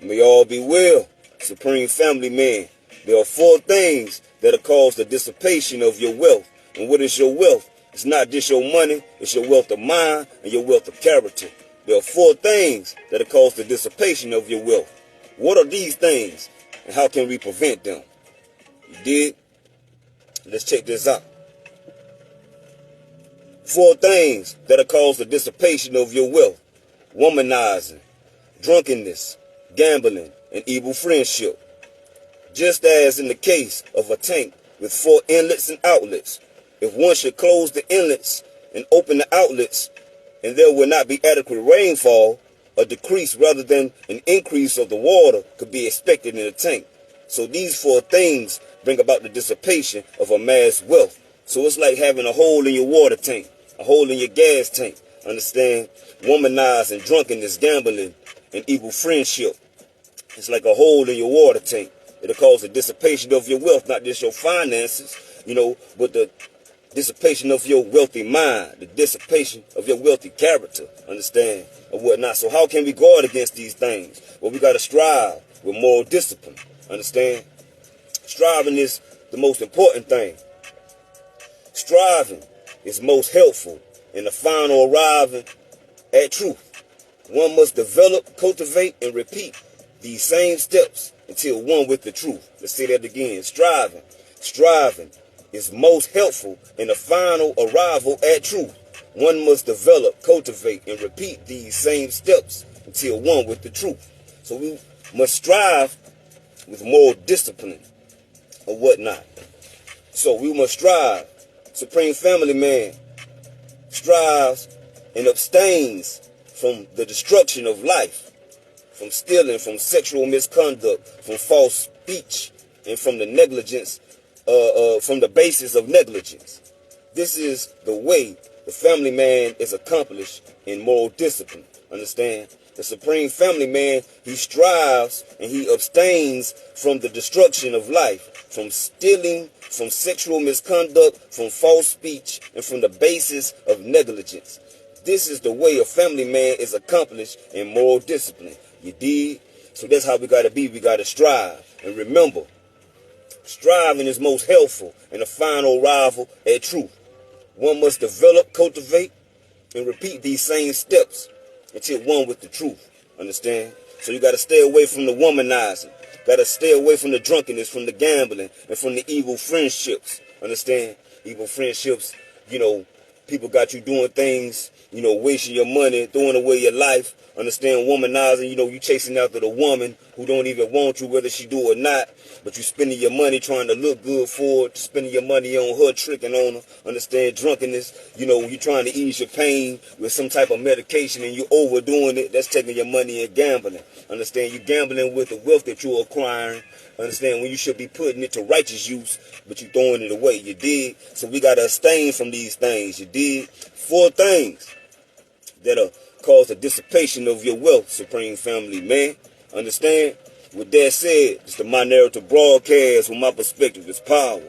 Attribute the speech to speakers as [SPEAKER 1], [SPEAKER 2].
[SPEAKER 1] May all be well, Supreme Family Man. There are 4 things that'll cause the dissipation of your wealth. And what is your wealth? It's not just your money, it's your wealth of mind and your wealth of character. There are 4 things that'll cause the dissipation of your wealth. What are these things and how can we prevent them? You dig? Let's check this out. 4 things that'll cause the dissipation of your wealth: womanizing, drunkenness, gambling, and evil friendship. Just as in the case of a tank with 4 inlets and outlets, if one should close the inlets and open the outlets, and there will not be adequate rainfall, a decrease rather than an increase of the water could be expected in the tank. So these 4 things bring about the dissipation of a man's wealth. So it's like having a hole in your water tank, a hole in your gas tank. Understand? Womanizing, drunkenness, gambling, and evil friendship. It's like a hole in your water tank. It'll cause the dissipation of your wealth, not just your finances, but the dissipation of your wealthy mind, the dissipation of your wealthy character, understand, and whatnot. So how can we guard against these things? Well, we got to strive with moral discipline, understand? Striving is the most important thing. Striving is most helpful in the final arriving at truth. One must develop, cultivate, and repeat these same steps until one with the truth. Let's say that again. Striving is most helpful in the final arrival at truth. One must develop, cultivate, and repeat these same steps until one with the truth. So we must strive with moral discipline or whatnot. So we must strive. Supreme Family Man strives and abstains from the destruction of life, from stealing, from sexual misconduct, from false speech, and from the negligence, from the basis of negligence. This is the way the family man is accomplished in moral discipline. Understand? The Supreme Family Man, he strives and he abstains from the destruction of life, from stealing, from sexual misconduct, from false speech, and from the basis of negligence. This is the way a family man is accomplished in moral discipline. You dig? So that's how we got to be. We got to strive. And remember, striving is most helpful in the final arrival at truth. One must develop, cultivate, and repeat these same steps until one with the truth. Understand? So you got to stay away from the womanizing. Got to stay away from the drunkenness, from the gambling, and from the evil friendships. Understand? Evil friendships, people got you doing things, wasting your money, throwing away your life. Understand? Womanizing, you chasing after the woman who don't even want you, whether she do or not, but you spending your money trying to look good for her, spending your money on her, tricking on her. Understand? Drunkenness, you trying to ease your pain with some type of medication and you overdoing it. That's taking your money and gambling. Understand? You gambling with the wealth that you're acquiring. Understand? When you should be putting it to righteous use, but you throwing it away. You dig? So we got to abstain from these things. You dig? 4 things that'll cause the dissipation of your wealth, Supreme Family Man. Understand? With that said, it's the My Narrative broadcast. From my perspective, it's power.